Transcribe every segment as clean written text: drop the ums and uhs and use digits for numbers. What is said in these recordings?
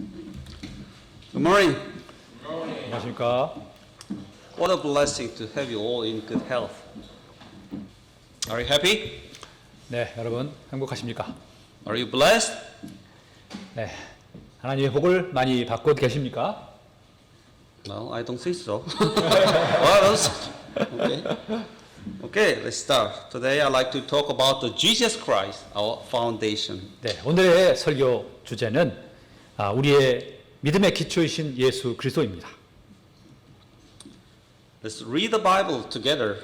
Good morning. 안녕하십니까. What a blessing to have you all in good health. Are you happy? 네, 여러분 행복하십니까? Are you blessed? 네, 하나님의 복을 많이 받고 계십니까? No, I don't think so. What else? Okay. Okay, let's start. Today I'd like to talk about the Jesus Christ, our foundation. 네, 오늘의 설교 주제는 우리의 믿음의 기초이신 예수 그리스도입니다. Let's read the Bible together.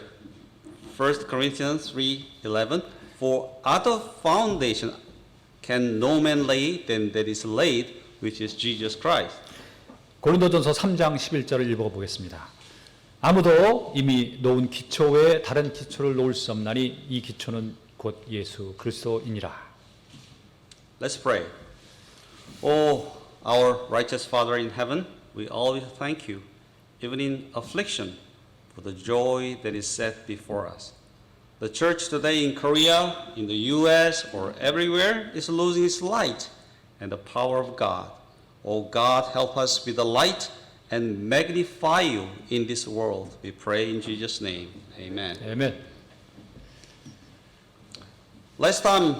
1 Corinthians 3:11. For other foundation can no man lay than that is laid, which is Jesus Christ. 고린도전서 3장 11절을 읽어보겠습니다. 아무도 이미 놓은 기초 외에 다른 기초를 놓을 수 없나니 이 기초는 곧 예수 그리스도이니라. Let's pray. Oh, our righteous Father in heaven, we always thank you, even in affliction, for the joy that is set before us. The church today in Korea, in the U.S., or everywhere is losing its light and the power of God. Oh God, help us be the light and magnify you in this world. We pray in Jesus' name. Amen. 아멘. Last time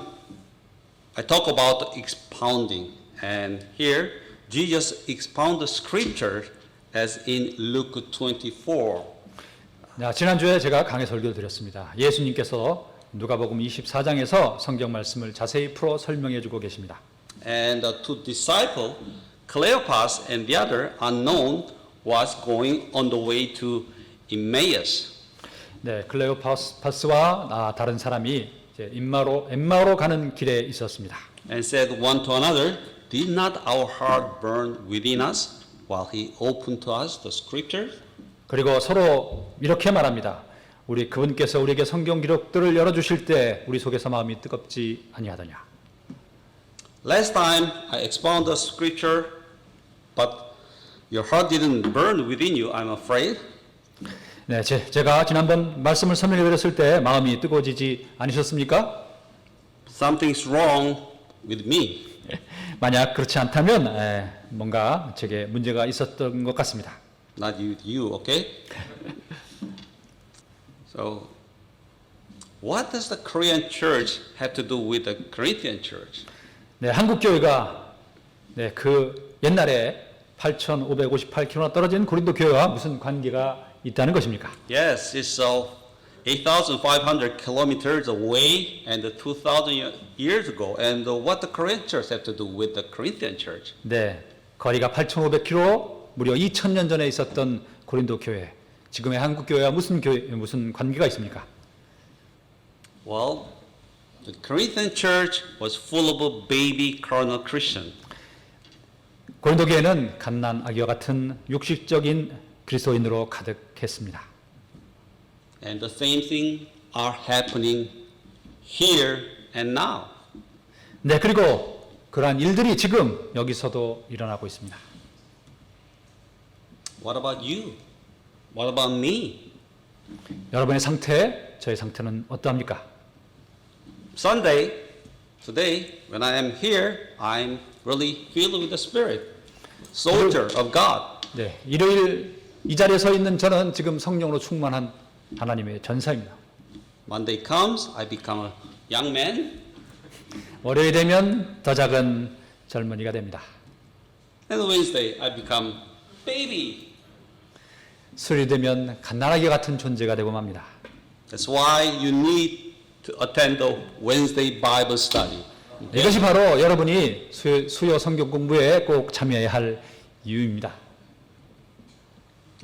I talked about expounding, and here Jesus expounded scripture as in Luke 24. 지난주에 제가 강의 설교를 드렸습니다. 예수님께서 누가복음 24장에서 성경 말씀을 자세히 풀어 설명해 주고 계십니다. And the two disciples, Cleopas and the other unknown, was going on the way to Emmaus. 네, 클레오파스와 다른 사람이 이제 엠마오로 가는 길에 있었습니다. And said one to another, Did not our heart burn within us while he opened to us the scriptures? 그리고 서로 이렇게 말합니다. 우리 그분께서 우리에게 성경 기록들을 열어주실 때 우리 속에서 마음이 뜨겁지 아니하더냐. Last time I expounded the scripture, but your heart didn't burn within you, I'm afraid. 네, 제가 지난번 말씀을 설명해 드렸을 때 마음이 뜨거워지지 않으셨습니까? Something's wrong with me. 만약 그렇지 않다면 뭔가 제게 문제가 있었던 것 같습니다. Not you, okay? So, what does the Korean church have to do with the Corinthian church? 네, 한국 교회가 그 옛날에 8,558km 떨어진 고린도 교회와 무슨 관계가 있다는 것입니까? Yes, it's 8,500 kilometers away and 2,000 years ago. And what the Korean church have to do with the Corinthian church? 네, 거리가 8,500km, 무려 2,000년 전에 있었던 고린도 교회, 지금의 한국 교회와 무슨 관계가 있습니까? Well, the Corinthian church was full of baby carnal Christian. 고린도 교회는 갓난 아기와 같은 육식적인 그리스도인으로 가득했습니다. And the same thing are happening here and now. 네, 그리고 그러한 일들이 지금 여기서도 일어나고 있습니다. What about you? What about me? 여러분의 상태, 저의 상태는 어떠합니까? Sunday, today, when I am here, I'm really filled with the Spirit, soldier of God. 네, 일요일 이 자리에 서 있는 저는 지금 성령으로 충만한 하나님의 전사입니다. Monday comes, I become a young man. 월요일 되면 더 작은 젊은이가 됩니다. And Wednesday, I become baby. 수요일 되면 갓난아기 같은 존재가 되고 맙니다. That's why you need to attend the Wednesday Bible study. 이것이 바로 여러분이 수요 성경 공부에 꼭 참여해야 할 이유입니다.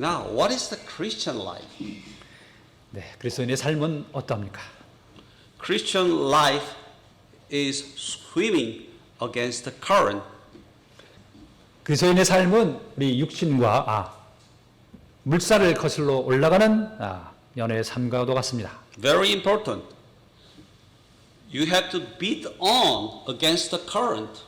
Now, what is the Christian life? 네, 그리스도인의 삶은 어떠합니까? Christian life is swimming against the current. 그리스도인의 삶은 우리 육신과 물살을 거슬러 올라가는 연애의 삶과도 같습니다. Very important. You have to beat on against the current.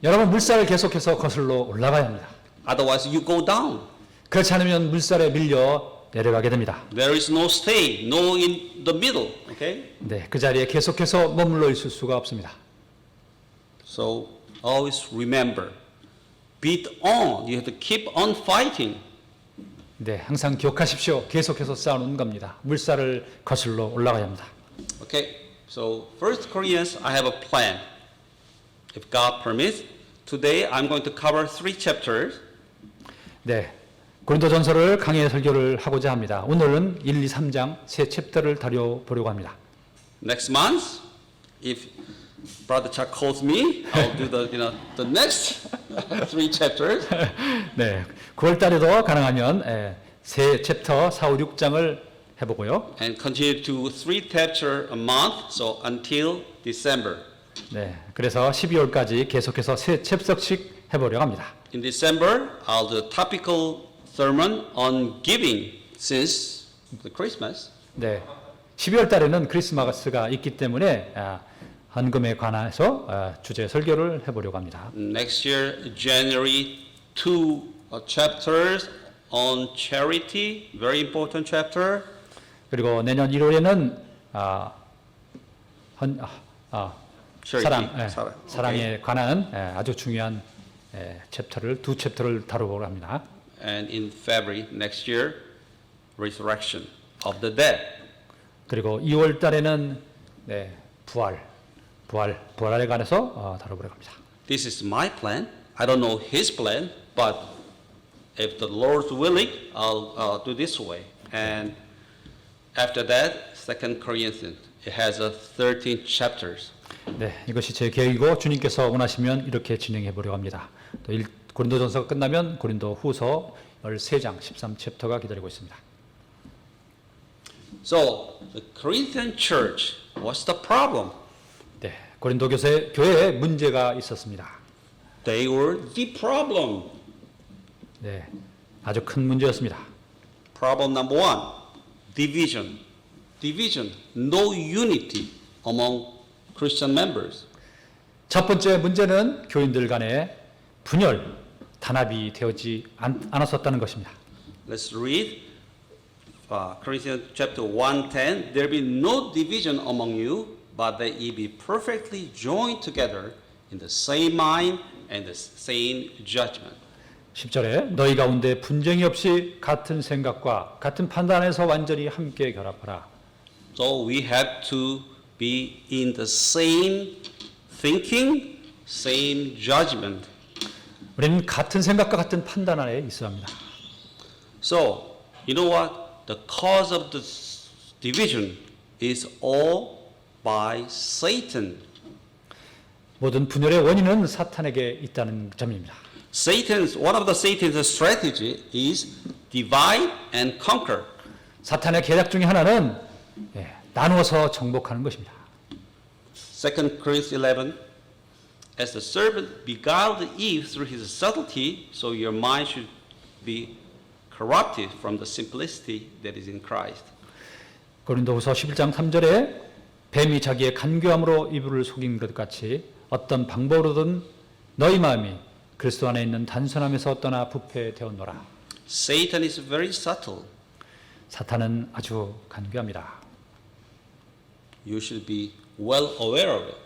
여러분 물살을 계속해서 거슬러 올라가야 합니다. Otherwise, you go down. 그렇지 않으면 물살에 밀려 내려가게 됩니다. There is no stay, no in the middle. Okay? 네, 그 자리에 계속해서 머물러 있을 수가 없습니다. So always remember, beat on. You have to keep on fighting. 네, 항상 기억하십시오. 계속해서 싸우는 겁니다. 물살을 거슬러 올라가야 합니다. Okay, so First Corinthians, I have a plan. If God permits, today I'm going to cover 3 chapters. 네, 고린도전서를 강해 설교를 하고자 합니다. 오늘은 1, 2, 3장 세 챕터를 다뤄보려고 합니다. Next month, if Brother Chuck calls me, I'll do the next 3 chapters. 네, 9월 달에도 가능하면 세 챕터 4, 5, 6장을 해보고요. And continue to 3 chapters a month, so until December. 네, 그래서 12월까지 계속해서 세 챕터씩 해보려고 합니다. In December, I'll do a topical sermon on giving since the Christmas. 네, 12월 달에는 크리스마스가 있기 때문에 헌금에 관해서 주제 설교를 해보려고 합니다. Next year, January, 2 chapters on charity, very important chapter. 그리고 내년 1월에는 Charity. 사랑에 관한 아주 중요한 챕터를 두 챕터를 다루려고 합니다. And in February next year, resurrection of the dead. 그리고 2월 달에는 부활에 관해서 다뤄보려고 합니다. This is my plan. I don't know his plan, but if the Lord's willing, I'll do this way. And after that, 2 Corinthians, it has 13 chapters. 네, 이것이 제 계획이고 주님께서 원하시면 이렇게 진행해 보려고 합니다. 또 고린도전서가 끝나면 고린도후서 13장 13챕터가 기다리고 있습니다. So, the Corinthian church, what's the problem? 네, 고린도 교회에 문제가 있었습니다. They were the problem. 네, 아주 큰 문제였습니다. Problem number 1, division. Division, no unity among Christian members. 첫 번째 문제는 교인들 간의 분열, 단합이 되지 않았었다는 것입니다. Let's read Corinthians chapter 1:10. There be no division among you, but that ye be perfectly joined together in the same mind and the same judgment. 10절에 너희 가운데 분쟁이 없이 같은 생각과 같은 판단에서 완전히 함께 결합하라. So we have to be in the same thinking, same judgment. 우리는 같은 생각과 같은 판단 안에 있어야 합니다. So, you know what? The cause of this division is all by Satan. 모든 분열의 원인은 사탄에게 있다는 점입니다. One of the Satan's strategy is divide and conquer. 사탄의 계략 중에 하나는 나누어서 정복하는 것입니다. 2 Corinthians 11, as the serpent beguiled Eve through his subtlety, so your mind should be corrupted from the simplicity that is in Christ. 고린도후서 11장 3절에 뱀이 자기의 간교함으로 이불을 속인 것 같이 어떤 방법으로든 너희 마음이 그리스도 안에 있는 단순함에서 떠나 부패되었노라. Satan is very subtle. 사탄은 아주 간교합니다. You should be well aware of it.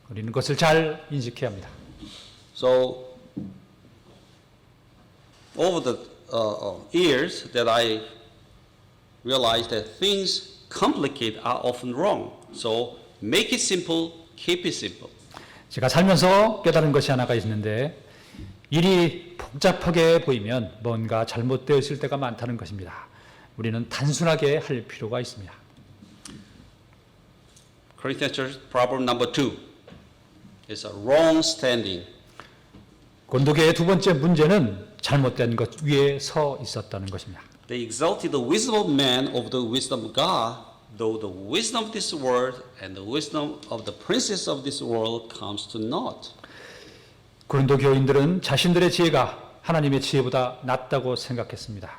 우리는 그것을 잘 인식해야 합니다. So, over the years that I realized that things complicated are often wrong. So, make it simple, keep it simple. 제가 살면서 깨달은 것이 하나가 있는데 일이 복잡하게 보이면 뭔가 잘못되어 있을 때가 많다는 것입니다. 우리는 단순하게 할 필요가 있습니다. Corinthian church problem number 2 is a wrong standing. 고린도교의 두 번째 문제는 잘못된 것 위에 서 있었다는 것입니다. They exalted the wisdom of man over the wisdom of God, though the wisdom of this world and the wisdom of the princes of this world comes to naught. 고린도 교인들은 자신들의 지혜가 하나님의 지혜보다 낫다고 생각했습니다.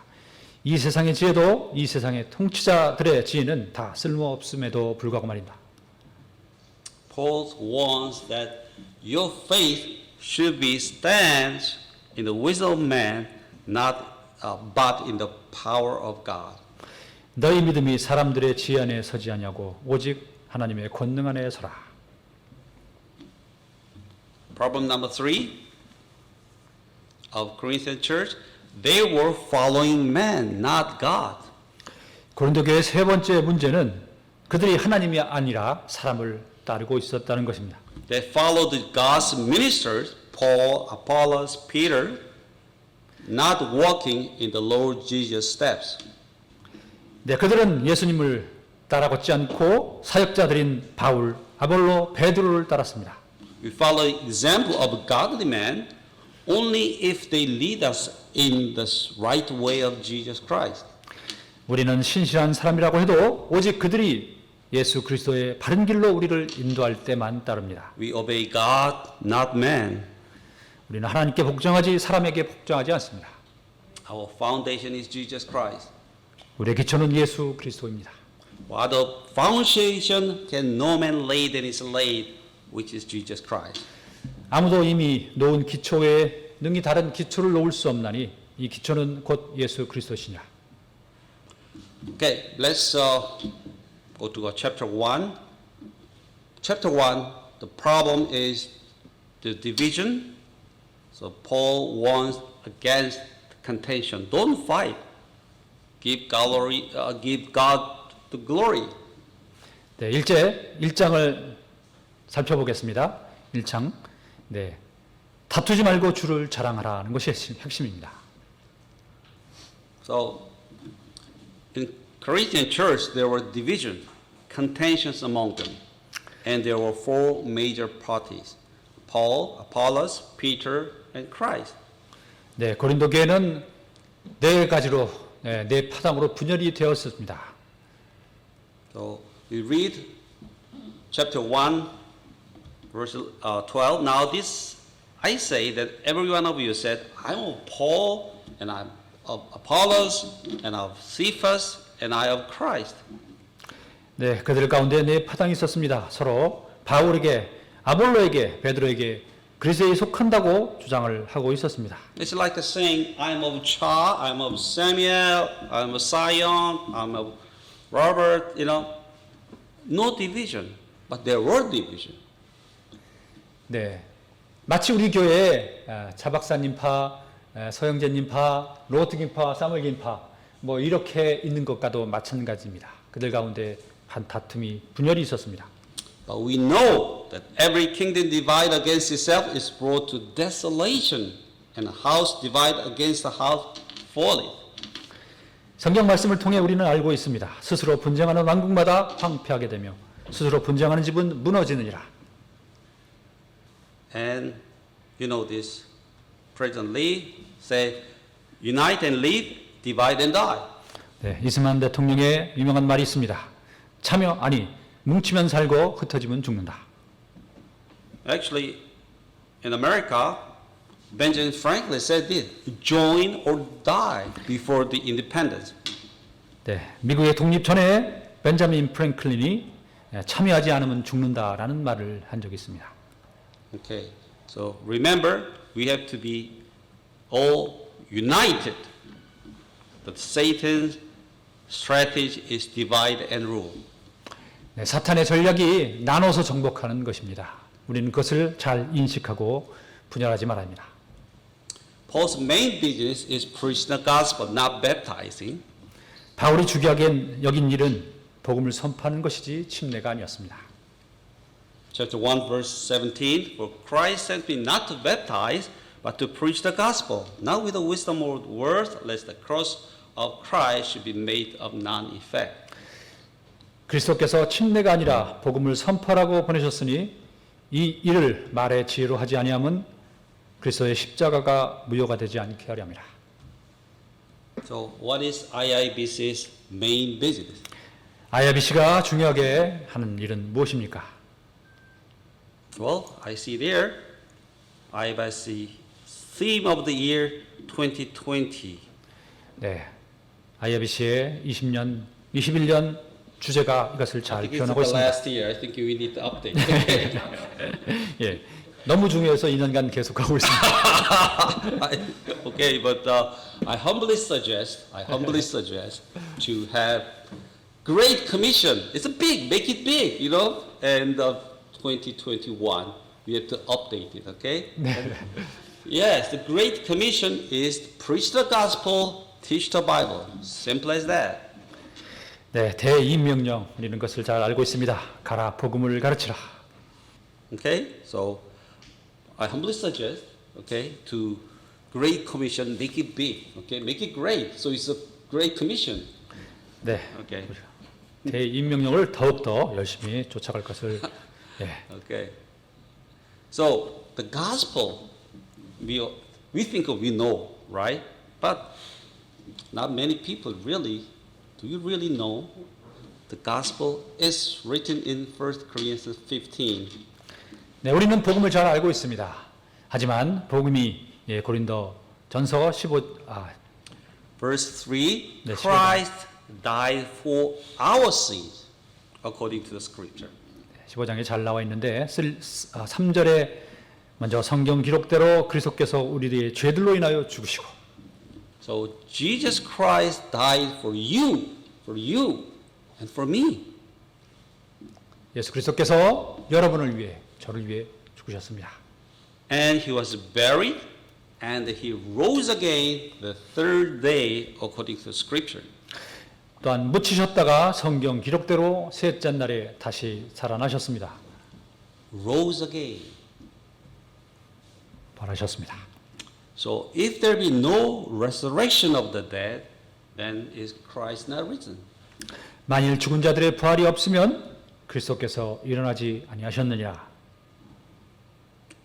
이 세상의 지혜도 이 세상의 통치자들의 지혜는 다 쓸모없음에도 불구하고 말입니다. Paul warns that your faith should be stands in the wisdom of man, but in the power of God. 너희 믿음이 사람들의 지혜 안에 서지 아니하고 오직 하나님의 권능 안에 서라. Problem number 3, of Corinthian church, they were following man, not God. 고린도 교회의 세 번째 문제는 그들이 하나님이 아니라 사람을 따르고 있었다는 것입니다. They followed God's ministers, Paul, Apollos, Peter, not walking in the Lord Jesus' steps. 네, 그들은 예수님을 따라 걷지 않고 사역자들인 바울, 아볼로, 베드로를 따랐습니다. We follow the example of godly men only if they lead us in the right way of Jesus Christ. 우리는 신실한 사람이라고 해도 오직 그들이 예수 그리스도의 바른 길로 우리를 인도할 때만 따릅니다. We obey God, not man. 우리는 하나님께 복종하지 사람에게 복종하지 않습니다. Our foundation is Jesus Christ. 우리의 기초는 예수 그리스도입니다. What the foundation can no man lay than is laid, which is Jesus Christ. 아무도 이미 놓은 기초 외에 능히 다른 기초를 놓을 수 없나니 이 기초는 곧 예수 그리스도시냐. Okay, let's go to chapter 1. Chapter 1, the problem is the division. So Paul warns against contention. Don't fight. Give God the glory. 네, 1장을 살펴보겠습니다. 1장. 네. 다투지 말고 주를 자랑하라는 것이 핵심입니다. So in Corinthian church there were division, contentions among them. And there were four major parties. Paul, Apollos, Peter, and Christ. 네, 고린도 교회는 네 가지로 네 파당으로 분열이 되었습니다. So we read chapter 1 verse 12. Now this I say that every one of you said, I'm of Paul, and I'm of Apollos, and of Cephas, and I of Christ. 네, 그들 가운데 네 파당이 있었습니다. 서로 바울에게, 아볼로에게, 베드로에게 그리스도에 속한다고 주장을 하고 있었습니다. It's like saying, I'm of Cha, I'm of Samuel, I'm of Sion, I'm of Robert, no division, but there were division. 네, 마치 우리 교회에 차박사님파, 서영재님파, 로트김파, 사무엘김파 뭐 이렇게 있는 것과도 마찬가지입니다. 그들 가운데 한 다툼이 분열이 있었습니다. But we know that every kingdom divided against itself is brought to desolation, and a house divided against a house falleth. 성경 말씀을 통해 우리는 알고 있습니다. 스스로 분쟁하는 왕국마다 황폐하게 되며 스스로 분쟁하는 집은 무너지느니라. And you know this, President Lee said, unite and live, divide and die. 네, 이승만 대통령의 유명한 말이 있습니다. 뭉치면 살고 흩어지면 죽는다. Actually, in America, Benjamin Franklin said this, join or die before the independence. 네, 미국의 독립 전에 벤자민 프랭클린이 참여하지 않으면 죽는다라는 말을 한 적이 있습니다. Okay, so remember, we have to be all united. That Satan's strategy is divide and rule. 네, 사탄의 전략이 나눠서 정복하는 것입니다. 우리는 그것을 잘 인식하고 분열하지 말아야 합니다. Paul's main business is preaching the gospel, not baptizing. 바울이 주기하게 여긴 일은 복음을 선포하는 것이지 침례가 아니었습니다. Chapter 1, verse 17, for Christ sent me not to baptize, but to preach the gospel, not with the wisdom of words, lest the cross of Christ should be made of none effect. 그리스도께서 침례가 아니라 복음을 선포하라고 보내셨으니 이 일을 말의 지혜로 하지 아니하면 그리스도의 십자가가 무효가 되지 않게 하려 함이라. So what is IIBC's main business? IIBC가 중요하게 하는 일은 무엇입니까? Well, I see there, IIBC theme of the year 2020. 네, IIBC의 21년 주제가 이것을 I 잘 think it's 표현하고 the 있습니다. last year. I think we need to update. 예, 너무 중요해서 2년간 계속하고 있습니다. Okay, but I humbly suggest to have Great Commission. It's a big, make it big, and 2021 we have to update it. Okay. Yes, the Great Commission is preach the gospel, teach the Bible. Simple as that. 네, 대임명령 우리는 것을 잘 알고 있습니다. 가라 복음을 가르치라. Okay, so I humbly suggest, okay, to Great Commission, make it big, okay, make it great. So it's a Great Commission. 네, Okay, 대임명령을 더욱더 열심히 쫓아갈 것을 okay. So the gospel, we think we know, right? But not many people really. Do you really know the gospel is written in 1 Corinthians 15? 네, 우리는 복음을 잘 알고 있습니다. 하지만 복음이 고린도 전서 15 Verse 3, 네, Christ died for our sins, according to the scripture. 15장에 잘 나와 있는데 3절에 먼저 성경 기록대로 그리스도께서 우리의 죄들로 인하여 죽으시고 So Jesus Christ died for you, and for me. 예수 그리스도께서 여러분을 위해 저를 위해 죽으셨습니다. And he was buried, and he rose again the third day, according to the scripture. 또한 묻히셨다가 성경 기록대로 셋째 날에 다시 살아나셨습니다. Rose again. 부활하셨습니다. So if there be no resurrection of the dead, then is Christ not risen? 만일 죽은 자들의 부활이 없으면 그리스도께서 일어나지 아니하셨느냐?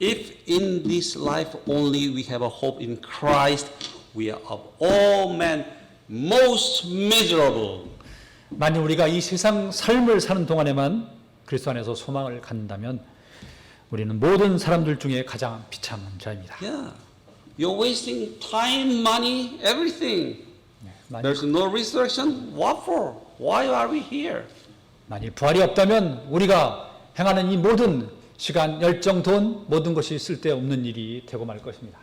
If in this life only we have a hope in Christ, we are of all men most miserable. 만일 우리가 이 세상 삶을 사는 동안에만 그리스도 안에서 소망을 갖는다면 우리는 모든 사람들 중에 가장 비참한 자입니다. Yeah. You're wasting time, money, everything. There's no resurrection. What for? Why are we here? 만일 부활이 없다면 우리가 행하는 이 모든 시간, 열정, 돈 모든 것이 쓸데없는 일이 되고 말 것입니다.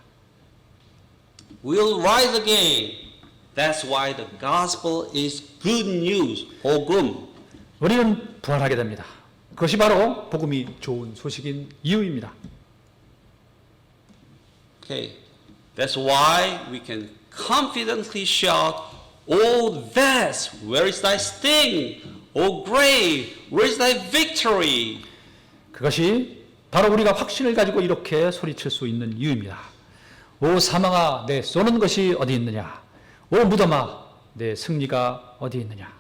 We'll rise again. That's why the gospel is good news. 복음. 우리는 부활하게 됩니다. 그것이 바로 복음이 좋은 소식인 이유입니다. Okay. That's why we can confidently shout, "Oh, death, where is thy sting? Oh, grave, where is thy victory?" 그것이 바로 우리가 확신을 가지고 이렇게 소리칠 수 있는 이유입니다. 오 사망아 내 쏘는 것이 어디 있느냐? 오 무덤아 내 승리가 어디 있느냐?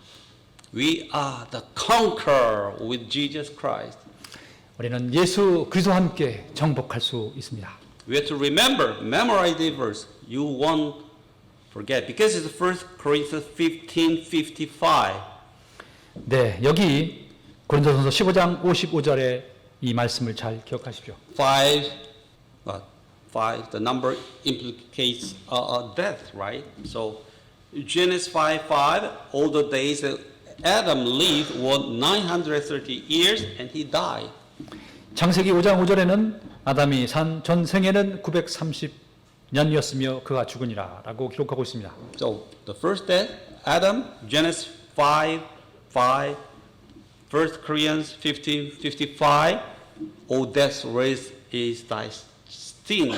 We are the conqueror with Jesus Christ. 우리는 예수 그리스도와 함께 정복할 수 있습니다. We have to memorize the verse. You won't forget because it's 1 Corinthians 15:55. 네, 여기 고린도전서 15장 55절에 이 말씀을 잘 기억하십시오. 5, the number implicates death, right? So Genesis 5:5, all the days that Adam lived were 930 years, and he died. 창세기 5장 5절에는 아담이 산 전생에는 930년이었으며 그가 죽으니라라고 기록하고 있습니다. So the first death, Adam, Genesis 5:5, 1 Corinthians 15:55, all death raised is thy sting.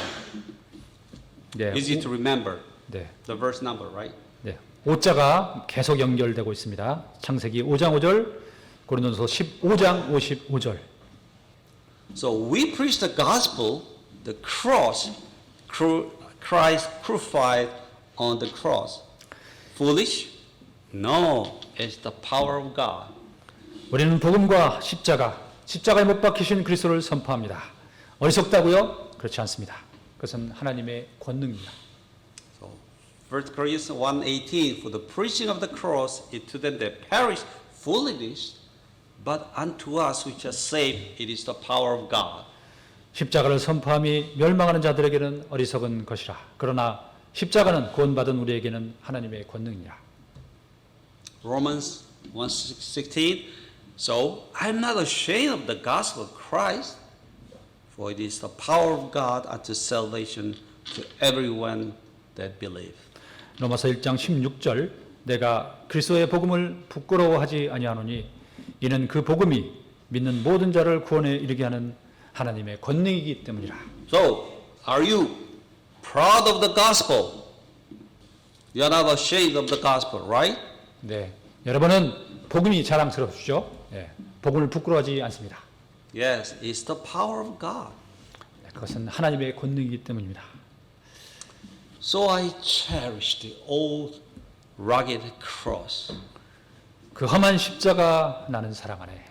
네, Easy to remember 네, the verse number, right? 네. 5자가 계속 연결되고 있습니다. 창세기 5장 5절, 고린도전서 15장 55절. So we preach the gospel, the cross, Christ crucified on the cross. Foolish? No, it's the power of God. 우리는 복음과 십자가에 못 박히신 그리스도를 선포합니다. 어리석다고요? 그렇지 않습니다. 그것은 하나님의 권능입니다. So 1 Corinthians 1:18, for the preaching of the cross is to them that perish foolishness, but unto us which are saved it is the power of God. 십자가를 선포함이 멸망하는 자들에게는 어리석은 것이라. 그러나 십자가는 구원받은 우리에게는 하나님의 권능이라. Romans 1:16, so I'm not ashamed of the gospel of Christ, for it is the power of God unto salvation to everyone that believe. 로마서 1장 16절 내가 그리스도의 복음을 부끄러워하지 아니하노니 이는 그 복음이 믿는 모든 자를 구원에 이르게 하는 하나님의 권능이기 때문이라. So, are you proud of the gospel. You are not ashamed of the gospel, right? 네, 여러분은 복음이 자랑스럽죠. 예, 복음을 부끄러워하지 않습니다. Yes, it's the power of God. 네, 그것은 하나님의 권능이기 때문입니다. So I cherish the old rugged cross 그 험한 십자가 나는 사랑하네.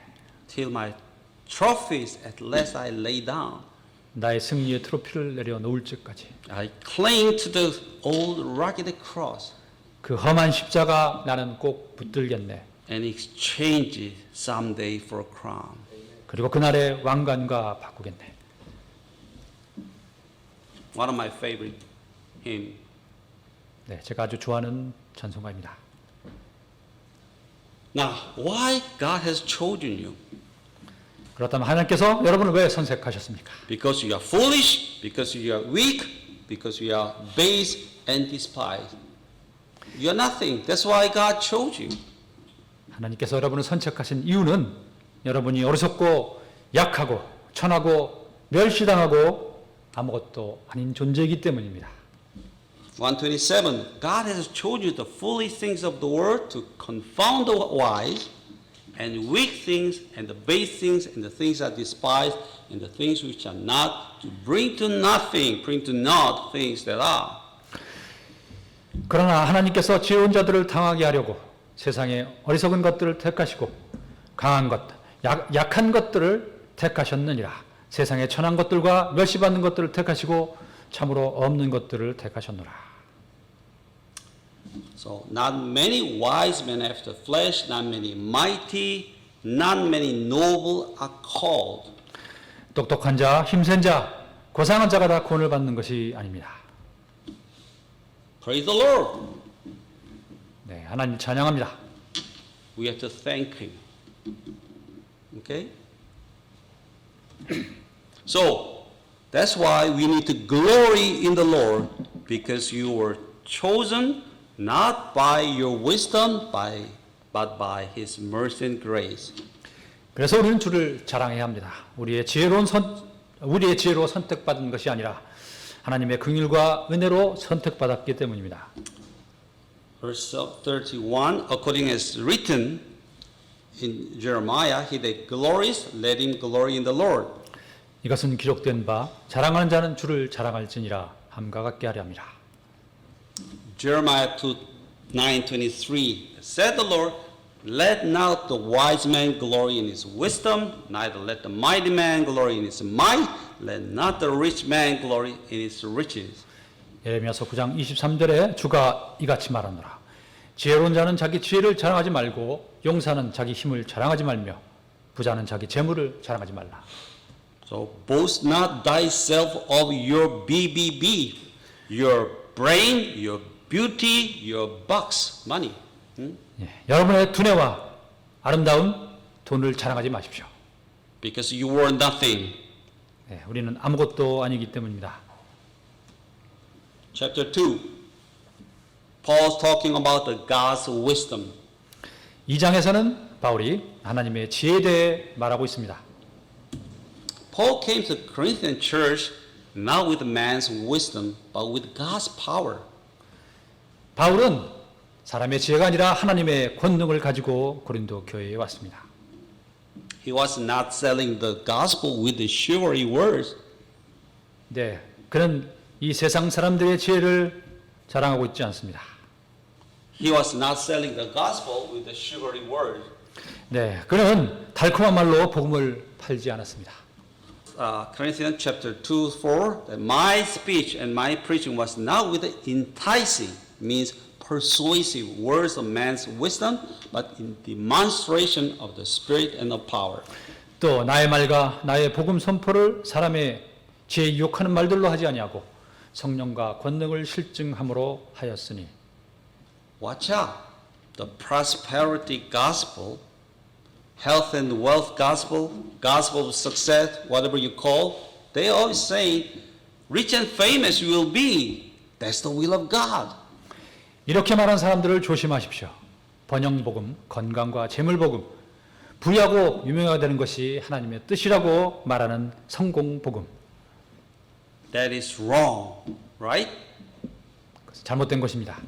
till my trophies at last I lay down. 나의 승리의 트로피를 내려놓을 적까지. I cling to the old rugged cross 그 험한 십자가 나는 꼭 붙들겠네. and exchange it someday for a crown. 그리고 그날의 왕관과 바꾸겠네. One of my favorite hymns. 네, 제가 아주 좋아하는 찬송가입니다. Now, why God has chosen you? 그렇다면 하나님께서 여러분을 왜 선택하셨습니까? Because you are foolish, because you are weak, because you are base and despised. You are nothing. That's why God chose you. 하나님께서 여러분을 선택하신 이유는 여러분이 어리석고 약하고 천하고 멸시당하고 아무것도 아닌 존재이기 때문입니다. 127. God has chosen you the foolish things of the world to confound the wise, and weak things, and the base things, and the things that are despised, and the things which are not, to bring to nothing, bring to naught things that are. 그러나 하나님께서 지혜로운 자들을 당하게 하려고 세상에 어리석은 것들을 택하시고 강한 것, 약한 것들을 택하셨느니라. 세상에 천한 것들과 멸시받는 것들을 택하시고 참으로 없는 것들을 택하셨노라. So not many wise men after flesh, not many mighty, not many noble are called. 똑똑한 자, 힘센 자, 고상한 자가 다 구원을 받는 것이 아닙니다. Praise the Lord. 네, 하나님 찬양합니다. We have to thank Him. Okay? So, that's why we need to glory in the Lord, because you were chosen not by your wisdom, but by His mercy and grace. 그래서 우리는 주를 자랑해야 합니다. 우리의 지혜로 선택받은 것이 아니라 하나님의 긍휼과 은혜로 선택받았기 때문입니다. Verse 31, according as written in Jeremiah, he that glories, let him glory in the Lord. 이것은 기록된 바 자랑하는 자는 주를 자랑할지니라 함과 같게 하려 합니다. Jeremiah 9:23, said the Lord, let not the wise man glory in his wisdom, neither let the mighty man glory in his might, let not the rich man glory in his riches. 예레미야서 9장 23절에 주가 이같이 말하노라. 지혜로운 자는 자기 지혜를 자랑하지 말고 용사는 자기 힘을 자랑하지 말며 부자는 자기 재물을 자랑하지 말라. So boast not thyself of your BBB, your brain, your beauty, your bucks, money. 예, 여러분의 두뇌와 아름다운 돈을 자랑하지 마십시오. Because you were nothing. 예, 우리는 아무것도 아니기 때문입니다. Chapter 2, Paul's talking about the God's wisdom. 2장에서는 바울이 하나님의 지혜에 대해 말하고 있습니다. Paul came to the Corinthian church not with man's wisdom, but with God's power. 바울은 사람의 지혜가 아니라 하나님의 권능을 가지고 고린도 교회에 왔습니다. He was not selling the gospel with the chivalry words. 네, 그는 이 세상 사람들의 지혜를 자랑하고 있지 않습니다. He was not selling the gospel with the chivalry words. 네, 그는 달콤한 말로 복음을 팔지 않았습니다. Corinthians chapter 2, 4, that my speech and my preaching was not with the enticing, means persuasive words of man's wisdom, but in demonstration of the Spirit and of power. 또 나의 말과 나의 복음 선포를 사람의 지혜에 유혹하는 말들로 하지 아니하고 성령과 권능을 실증함으로 하였으니. Watch out. The prosperity gospel, health and wealth gospel, gospel of success, whatever you call, they always say, rich and famous you will be. That's the will of God. 이렇게 말한 사람들을 조심하십시오. 번영복음, 건강과 재물복음, 부유하고 유명하게 되는 것이 하나님의 뜻이라고 말하는 성공복음. That is wrong. right? 잘못된 것입니다.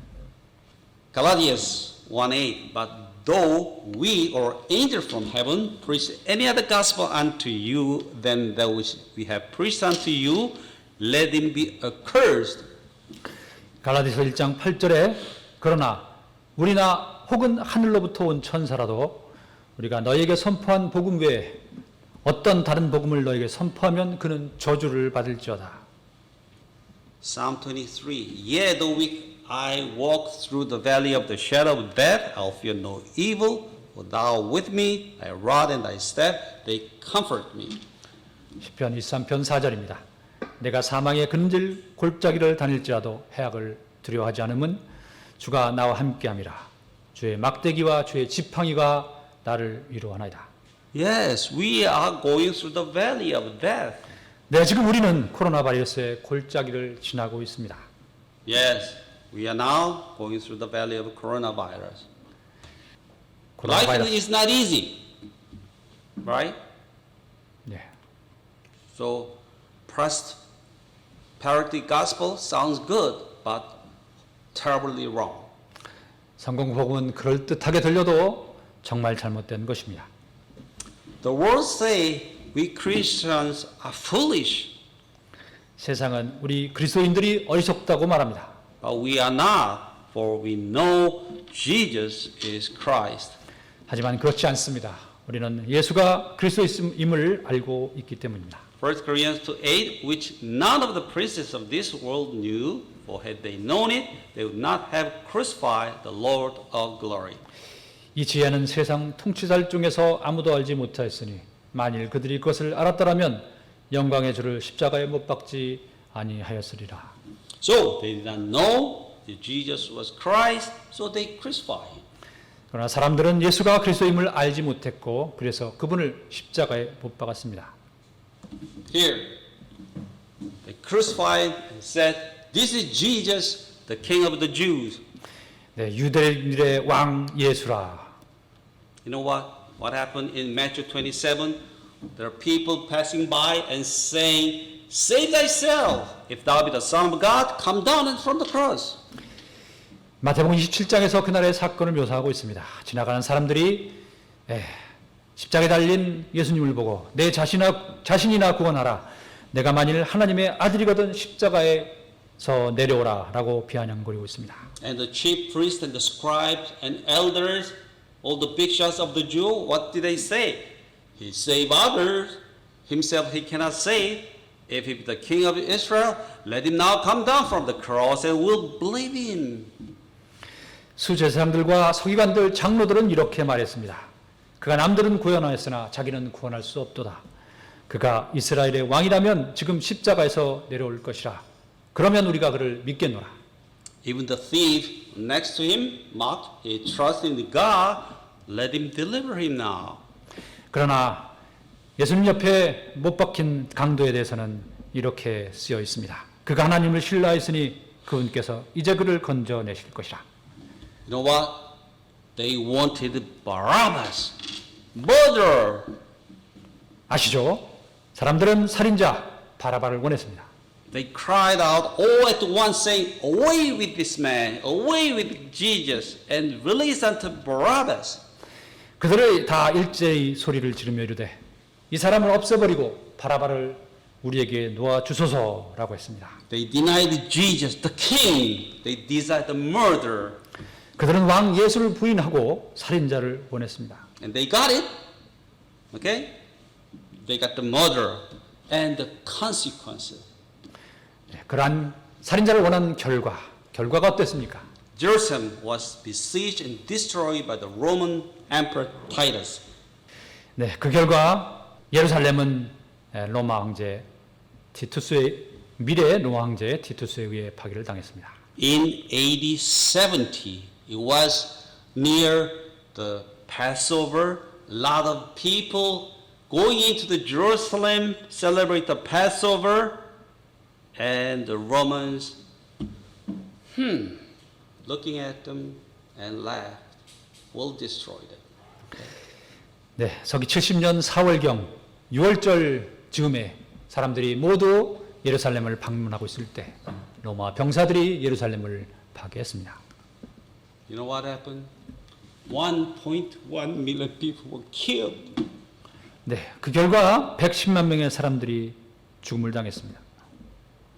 Galatians 1:8. But though we or angels from heaven preach any other gospel unto you than that which we have preached unto you, let him be accursed. 갈라디아서 1장 8절에 그러나 우리나 혹은 하늘로부터 온 천사라도 우리가 너에게 선포한 복음 외에 어떤 다른 복음을 너에게 선포하면 그는 저주를 받을지어다. Psalm 23. Yea, though I walk through the valley of the shadow of death, I'll fear no evil, for thou art with me, thy rod and thy staff, they comfort me. 시편 23편 4절입니다. 내가 사망의 그늘질 골짜기를 다닐지라도 해악을 두려워하지 않음은 주가 나와 함께함이라. 주의 막대기와 주의 지팡이가 나를 위로하나이다. Yes, we are going through the valley of death. 네, 지금 우리는 코로나 바이러스의 골짜기를 지나고 있습니다. Yes, we are now going through the valley of coronavirus. 코로나 Life 바이러스. is not easy, right? 네. So, prosperity gospel sounds good, but terribly wrong. 성공 복음은 그럴듯하게 들려도 정말 잘못된 것입니다. The world say we Christians are foolish, 세상은 우리 그리스도인들이 어리석다고 말합니다. but we are not, for we know Jesus is Christ. 하지만 그렇지 않습니다. 우리는 예수가 그리스도임을 알고 있기 때문입니다. 1 Corinthians 2:8, which none of the princes of this world knew, for had they known it, they would not have crucified the Lord of glory. 이 지혜는 세상 통치자들 중에서 아무도 알지 못하였으니 만일 그들이 그것을 알았더라면 영광의 주를 십자가에 못 박지 아니하였으리라. So they did not know that Jesus was Christ, so they crucified him. 그러나 사람들은 예수가 그리스도임을 알지 못했고 그래서 그분을 십자가에 못 박았습니다. Here, they crucified and said, "This is Jesus, the King of the Jews." 네, 유대인들의 왕 예수라. You know what happened in Matthew 27? There are people passing by and saying, "Save thyself! If thou be the Son of God, come down from the cross." 마태복음 27장에서 그날의 사건을 묘사하고 있습니다. 지나가는 사람들이 십자가에 달린 예수님을 보고 내 자신이나 구원하라. 내가 만일 하나님의 아들이거든 십자가에서 내려오라 라고 비아냥거리고 있습니다. And the chief priests and the scribes and elders, all the big shots of the Jew, what did they say? He saved others, himself he cannot save. If he be the king of Israel, let him now come down from the cross and we'll believe him. 수제사장들과 서기관들, 장로들은 이렇게 말했습니다. 그가 남들은 구원하였으나 자기는 구원할 수 없도다. 그가 이스라엘의 왕이라면 지금 십자가에서 내려올 것이라. 그러면 우리가 그를 믿겠노라. Even the thief next to him mocked, he trusted in God, let him deliver him now. 그러나 예수님 옆에 못 박힌 강도에 대해서는 이렇게 쓰여 있습니다. 그가 하나님을 신뢰하였으니 그분께서 이제 그를 건져내실 것이라. You know what? They wanted Barabbas, murderer. 아시죠? 사람들은 살인자 바라바를 원했습니다. They cried out all at once, saying, "Away with this man, away with Jesus, and release unto Barabbas." 그들을 다 일제히 소리를 지르며 이르되 이 사람을 없애버리고 바라바를 우리에게 놓아 주소서라고 했습니다. They denied Jesus, the king. They desired the murderer. 그들은 왕 예수를 부인하고 살인자를 원했습니다. And they got it. Okay? They got the murderer and the consequences. 그러한 살인자를 원한 결과가 어땠습니까? Jerusalem was besieged and destroyed by the Roman Emperor Titus. 네, 그 결과 예루살렘은 로마 황제 티투스의 미래의 로마 황제 티투스에 의해 파괴를 당했습니다. In AD 70, it was near the Passover. A lot of people going into the Jerusalem celebrate the Passover, and the Romans, looking at them and laughed. We'll destroy them. 네, 서기 70년 4월경 6월절 즈음에 사람들이 모두 예루살렘을 방문하고 있을 때 로마 병사들이 예루살렘을 파괴했습니다. You know what happened? 1.1 million people were killed. 네, 그 결과 110만 명의 사람들이 죽음을 당했습니다.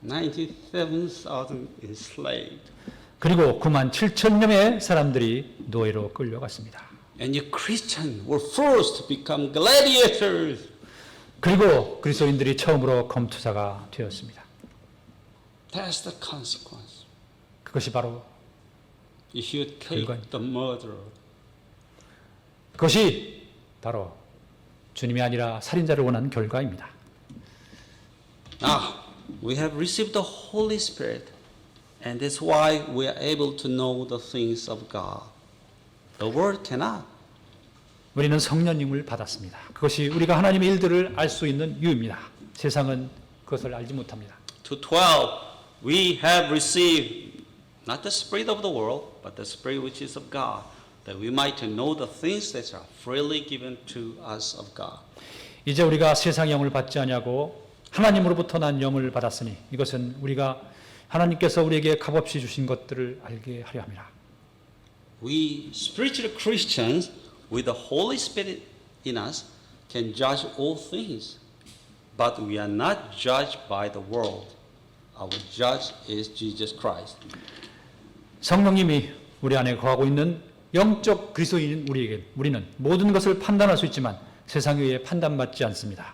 97,000 enslaved. 그리고 9만 7천 명의 사람들이 노예로 끌려갔습니다. And you Christians were forced to become gladiators. 그리고 그리스도인들이 처음으로 검투사가 되었습니다. That's the consequence. 그것이 바로 If you take 결과입니다. the murderer, 그것이 바로 주님이 아니라 살인자를 원하는 결과입니다. now we have received the Holy Spirit, and that's why we are able to know the things of God. The world cannot. 우리는 성령님을 받았습니다. 그것이 우리가 하나님의 일들을 알 수 있는 이유입니다. 세상은 그것을 알지 못합니다. To 12, we have received not the spirit of the world, but the spirit which is of God, that we might know the things that are freely given to us of God. 이제 우리가 세상 영을 받지 아니하고 하나님으로부터 난 영을 받았으니 이것은 우리가 하나님께서 우리에게 값없이 주신 것들을 알게 하려 함이라. We spiritual Christians with the Holy Spirit in us can judge all things, but we are not judged by the world. Our judge is Jesus Christ. 성령님이 우리 안에 거하고 있는 영적 그리스도인 우리는 모든 것을 판단할 수 있지만 세상 위에 판단받지 않습니다.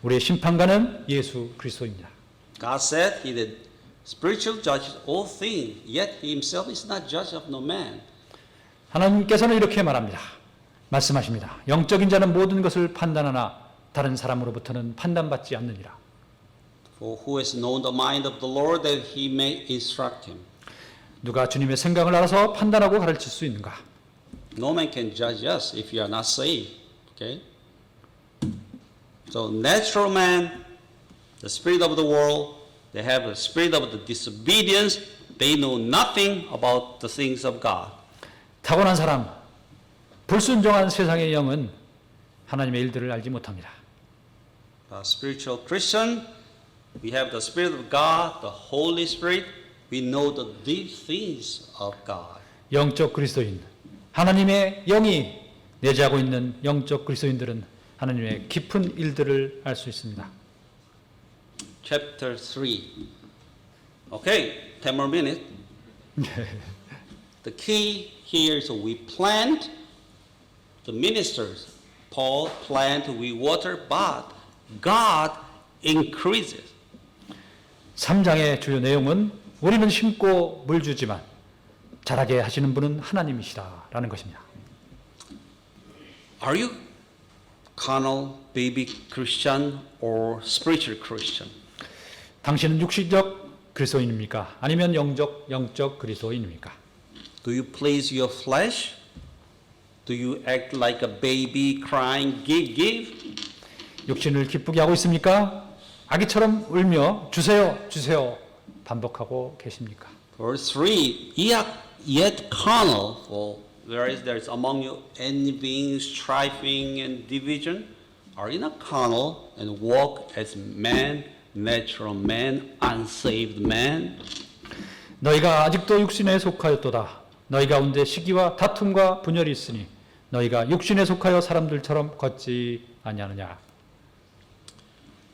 우리의 심판관은 예수 그리스도입니다. God said He that spiritual judges all things, yet He Himself is not judge of no man. 하나님께서는 이렇게 말씀하십니다. 영적인 자는 모든 것을 판단하나 다른 사람으로부터는 판단받지 않느니라. For who has known the mind of the Lord that He may instruct him? 누가 주님의 생각을 알아서 판단하고 가르칠 수 있는가? No man can judge us if you are not saved. Okay? So natural man, the spirit of the world, they have the spirit of the disobedience. They know nothing about the things of God. 타고난 사람, 불순종한 세상의 영은 하나님의 일들을 알지 못합니다. The spiritual Christian, we have the spirit of God, the Holy Spirit. We know the deep things of God. 영적 그리스도인, 하나님의 영이 내재하고 있는 영적 그리스도인들은 하나님의 깊은 일들을 알 수 있습니다. Chapter 3. Okay, 10 more minutes. The key here is we plant, the ministers, Paul plant, we water, but God increases. 3장의 주요 내용은 우리는 심고 물 주지만 자라게 하시는 분은 하나님이시다라는 것입니다. Are you carnal, baby Christian or spiritual Christian? 당신은 육신적 그리스도인입니까? 아니면 영적 그리스도인입니까? Do you please your flesh? Do you act like a baby crying, give? 육신을 기쁘게 하고 있습니까? 아기처럼 울며 주세요 반복하고 계십니까? Verse 3, ye are yet carnal, for whereas there is among you envying, strifing, and division, are you not carnal and walk as men, natural men, unsaved men? 너희가 아직도 육신에 속하였도다. 너희 가운데 시기와 다툼과 분열이 있으니 너희가 육신에 속하여 사람들처럼 걷지 아니하느냐.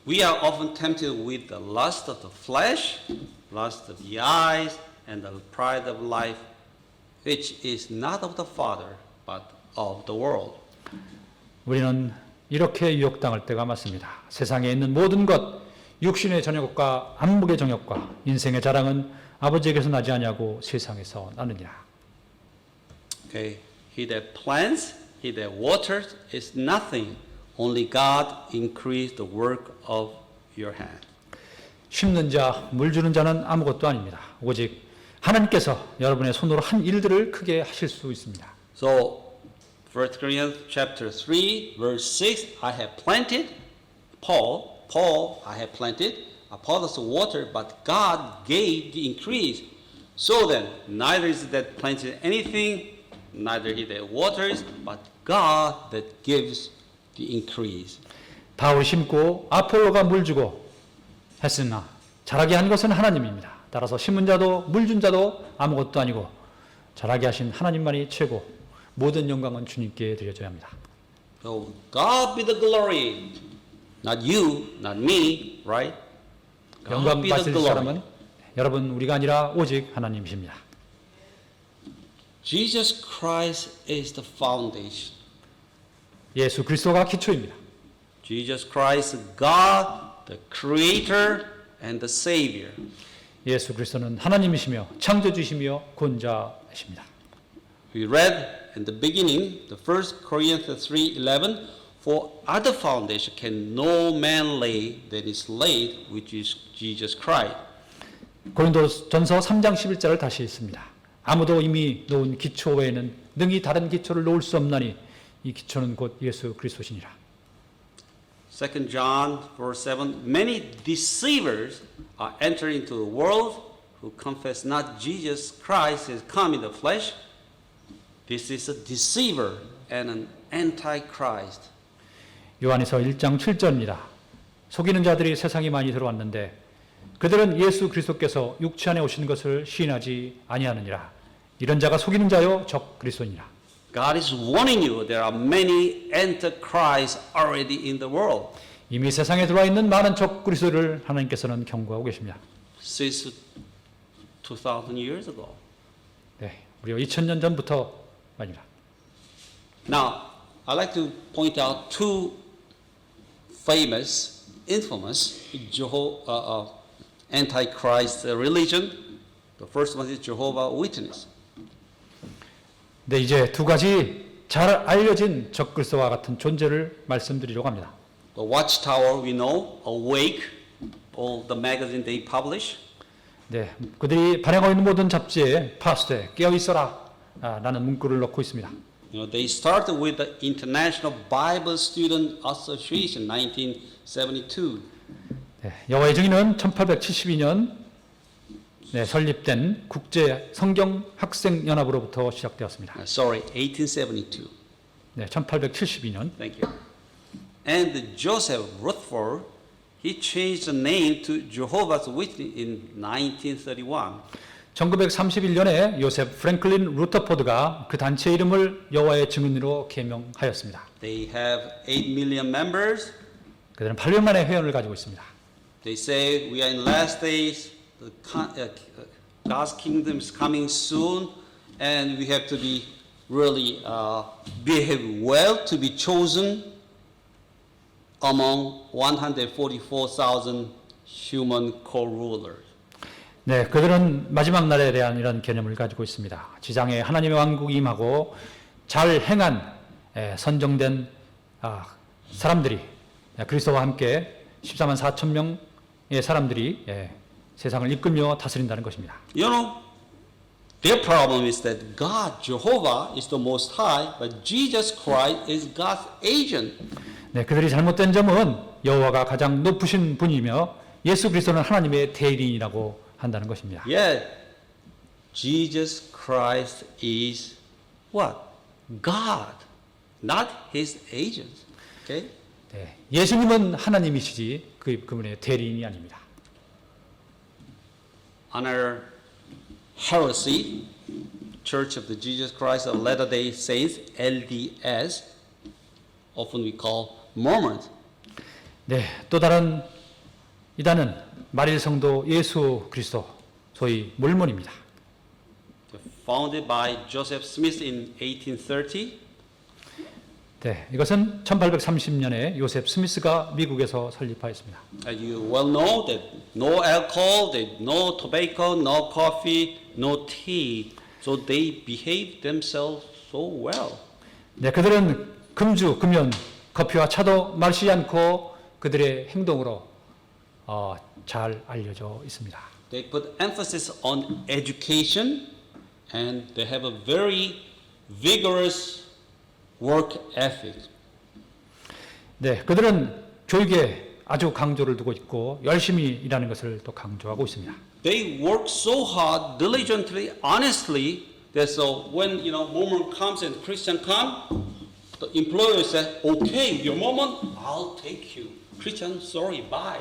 We are often tempted with the lust of the flesh, lust of the eyes, and the pride of life, which is not of the Father, but of the world. 우리는 이렇게 유혹당할 때가 많습니다. 세상에 있는 모든 것, 육신의 정욕과 안목의 정욕과 인생의 자랑은 아버지에게서 나지 아니하고 세상에서 나느니라. Okay, he that plants, he that waters is nothing. Only God increase the work of your hand. 심는 자, 물 주는 자는 아무것도 아닙니다. 오직 하나님께서 여러분의 손으로 한 일들을 크게 하실 수 있습니다. So, 1 Corinthians chapter 3, verse 6, I have planted, Paul, I have planted, Apollos watered, but God gave the increase. So then, neither is that planted anything, neither he that waters, but God that gives the increase. 바울이 심고 아폴로가 물 주고 했으나 자라게 한 것은 하나님입니다. 따라서 심은 자도 물 준 자도 아무것도 아니고 자라게 하신 하나님만이 최고. 모든 영광은 주님께 드려져야 합니다. So God be the glory. Not you, not me, right? God 영광 be the 받으실 glory. 사람은 여러분 우리가 아니라 오직 하나님이십니다. Jesus Christ is the foundation. 예수 그리스도가 기초입니다. Jesus Christ, God, the Creator and the Savior. 예수 그리스도는 하나님이시며 창조주이시며 권자이십니다. We read in the beginning, the 1 Corinthians 3:11, for other foundation can no man lay than is laid, which is Jesus Christ. 고린도전서 3장 11절을 다시 읽습니다. 아무도 이미 놓은 기초 외에는 능히 다른 기초를 놓을 수 없나니 이 기초는 곧 예수 그리스도시니라. 2 John 4:7, many deceivers are entering into the world who confess not Jesus Christ has come in the flesh. This is a deceiver and an antichrist. 요한에서 1장 7절입니다. 속이는 자들이 세상에 많이 들어왔는데 그들은 예수 그리스도께서 육체 안에 오신 것을 시인하지 아니하느니라. 이런 자가 속이는 자요 적 그리스도니라. God is warning you there are many antichrists already in the world. 이미 세상에 들어와 있는 많은 적 그리스도를 하나님께서는 경고하고 계십니다. Since 2000 years ago. 네, 우리가 2000년 전부터 말입니다. Now, I'd like to point out two famous, infamous antichrist religion. The first one is Jehovah's Witness. 네, 이제 두 가지 잘 알려진 적 그리스도와 같은 존재를 말씀드리려고 합니다. The Watchtower we know, Awake, all the magazine they publish. 네, 그들이 발행하고 있는 모든 잡지에 파스돼 깨어 있어라 라는 문구를 넣고 있습니다. You know, they started with the International Bible Student Association, 1972. 네, 여호와의 증인은 1872년 네, 설립된 국제 성경 학생 연합으로부터 시작되었습니다. Sorry, 1872. 네, 1872년. Thank you. And Joseph Rutherford, he changed the name to Jehovah's Witness in 1931. 1931년에 요셉 프랭클린 루터포드가 그 단체 이름을 여호와의 증인으로 개명하였습니다. They have 8 million members. 그들은 800만의 회원을 가지고 있습니다. They say we are in last days. God's kingdom is coming soon, and we have to be really behave well to be chosen among 144,000 human co-rulers. 네, 그들은 마지막 날에 대한 이런 개념을 가지고 있습니다. 지상에 하나님의 왕국이 임하고 잘 행한 선정된 사람들이 그리스도와 함께 14만 4천 명의 사람들이 세상을 이끌며 다스린다는 것입니다. You know, their problem is that God, Jehovah, is the Most High, but Jesus Christ is God's agent. 네, 그들이 잘못된 점은 여호와가 가장 높으신 분이며 예수 그리스도는 하나님의 대리인이라고 한다는 것입니다. Yet, Jesus Christ is what? God, not His agent. Okay? 네, 예수님은 하나님이시지 그분의 대리인이 아닙니다. Another heresy, Church of the Jesus Christ of Latter-day Saints, LDS, often we call Mormons. 네, 또 다른 이단은 마릴 성도 예수 그리스도, 소위 몰몬입니다. Founded by Joseph Smith in 1830. 네, 이것은 1830년에 요셉 스미스가 미국에서 설립하였습니다. As you well know, that no alcohol, no tobacco, no coffee, no tea. So they behave themselves so well. 네, 그들은 금주, 금연, 커피와 차도 마시지 않고 그들의 행동으로 잘 알려져 있습니다. They put emphasis on education, and they have a very vigorous work ethic. 네, 그들은 교육에 아주 강조를 두고 있고 열심히 일하는 것을 또 강조하고 있습니다. They work so hard, diligently, honestly, that so when Mormon comes and Christian come, the employer says, "Okay, you're Mormon, I'll take you. Christian, sorry, bye."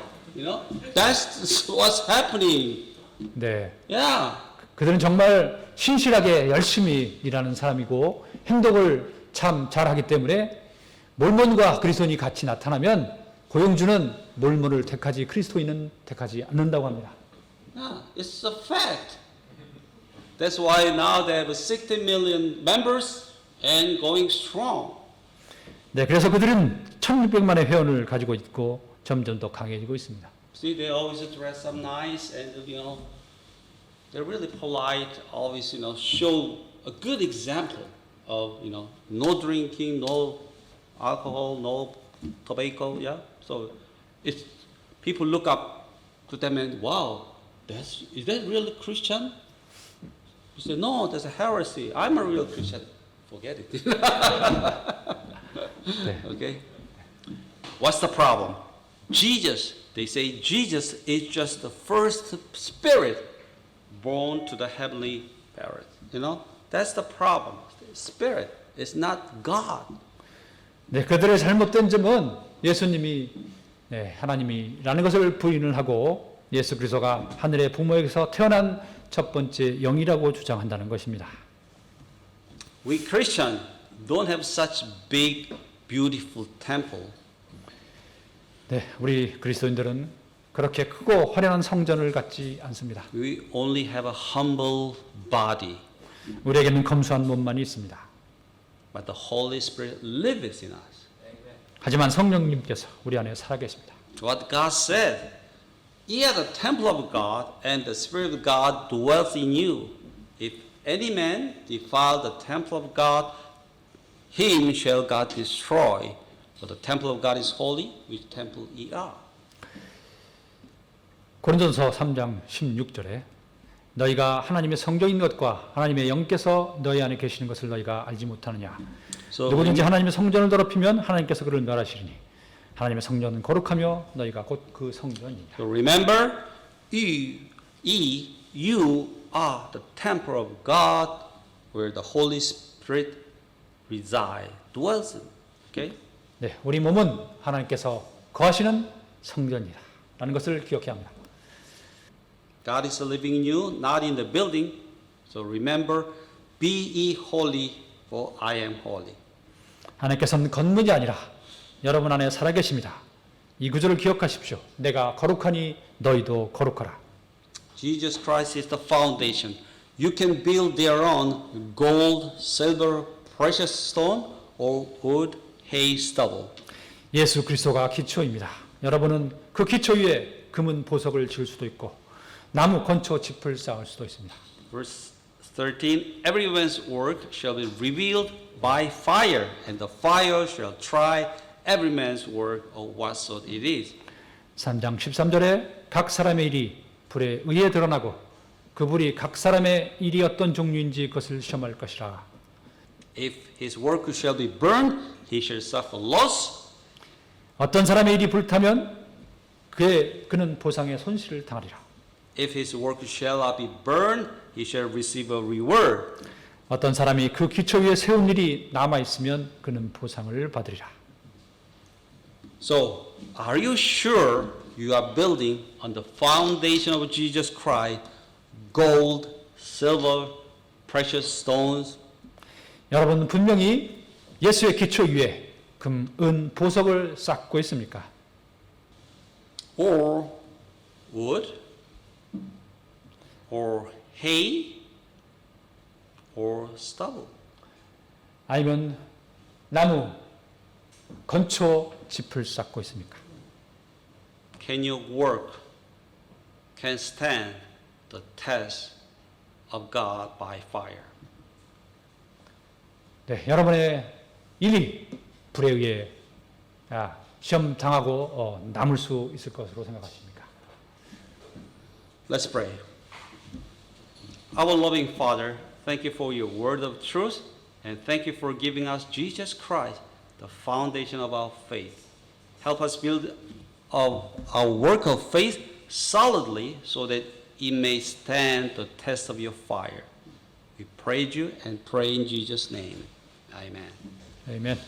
That's what's happening 네. Yeah. 그들은 정말 신실하게 열심히 일하는 사람이고 행동을 참 잘하기 때문에 몰몬과 그리스도인이 같이 나타나면 고용주는 몰몬을 택하지 그리스도인은 택하지 않는다고 합니다. Yeah, it's a fact. That's why now they have 60 million members and going strong. 네, 그래서 그들은 1600만의 회원을 가지고 있고 점점 더 강해지고 있습니다. See, they always dress up nice and, they're really polite, always, show a good example of, no drinking, no alcohol, no tobacco, yeah? So it's, people look up to them and, wow, is that really Christian? You say, no, that's a heresy. I'm a real Christian. Forget it. 네. Okay? What's the problem? They say Jesus is just the first spirit born to the heavenly parent. That's the problem. Spirit is not God. 네, 그들의 잘못된 점은 예수님이 하나님이라는 것을 부인을 하고 예수 그리스도가 하늘의 부모에게서 태어난 첫 번째 영이라고 주장한다는 것입니다. We Christians don't have such big, beautiful temple. 네, 우리 그리스도인들은 그렇게 크고 화려한 성전을 갖지 않습니다. We only have a humble body, 우리에게는 검소한 몸만이 있습니다. but the Holy Spirit lives in us. 하지만 성령님께서 우리 안에 살아계십니다. What God said, ye are the temple of God, and the Spirit of God dwells in you. If any man defile the temple of God, him shall God destroy. For the temple of God is holy, which temple ye are. 고린도전서 3장 16절에 너희가 하나님의 성경인 것과 하나님의 영께서 너희 안에 계시는 것을 너희가 알지 못하느냐. 누구든지 하나님의 성전을 더럽히면 하나님께서 그를 멸하시리니 하나님의 성전은 거룩하며 너희가 곧 그 성전이니라. So remember, you are the temple of God, where the Holy Spirit dwells in. Okay? 네, 우리 몸은 하나님께서 거하시는 성전이라 라는 것을 기억해야 합니다. God is living in you, not in the building. So remember, be ye holy, for I am holy. 하나님께서는 건물이 아니라 여러분 안에 살아계십니다. 이 구절을 기억하십시오. 내가 거룩하니 너희도 거룩하라. Jesus Christ is the foundation. You can build their own gold, silver, precious stone, or wood, hay, stubble. 예수 그리스도가 기초입니다. 여러분은 그 기초 위에 금은 보석을 지을 수도 있고 나무, 건초, 짚을 쌓을 수도 있습니다. Verse 13, everyone's work shall be revealed by fire, and the fire shall try every man's work of what sort it is. 3장 13절에 각 사람의 일이 불에 의해 드러나고 그 불이 각 사람의 일이 어떤 종류인지 그것을 시험할 것이라. If his work shall be burned, he shall suffer loss. 어떤 사람의 일이 불타면 그는 보상의 손실을 당하리라. If his work shall not be burned, he shall receive a reward. 어떤 사람이 그 기초 위에 세운 일이 남아 있으면 그는 보상을 받으리라. So, are you sure you are building on the foundation of Jesus Christ, gold, silver, precious stones? 여러분 분명히 예수의 기초 위에 금, 은, 보석을 쌓고 있습니까? Or wood? Or hay? Or stubble? 아니면 나무, 건초, 짚을 쌓고 있습니까? Can your work can stand the test of God by fire? 네, 여러분의 일이 불에 의해 시험 당하고 남을 수 있을 것으로 생각하십니까? Let's pray. Our loving Father, thank you for your word of truth, and thank you for giving us Jesus Christ, the foundation of our faith. Help us build our work of faith solidly so that it may stand the test of your fire. We praise you and pray in Jesus' name. Amen. 아멘.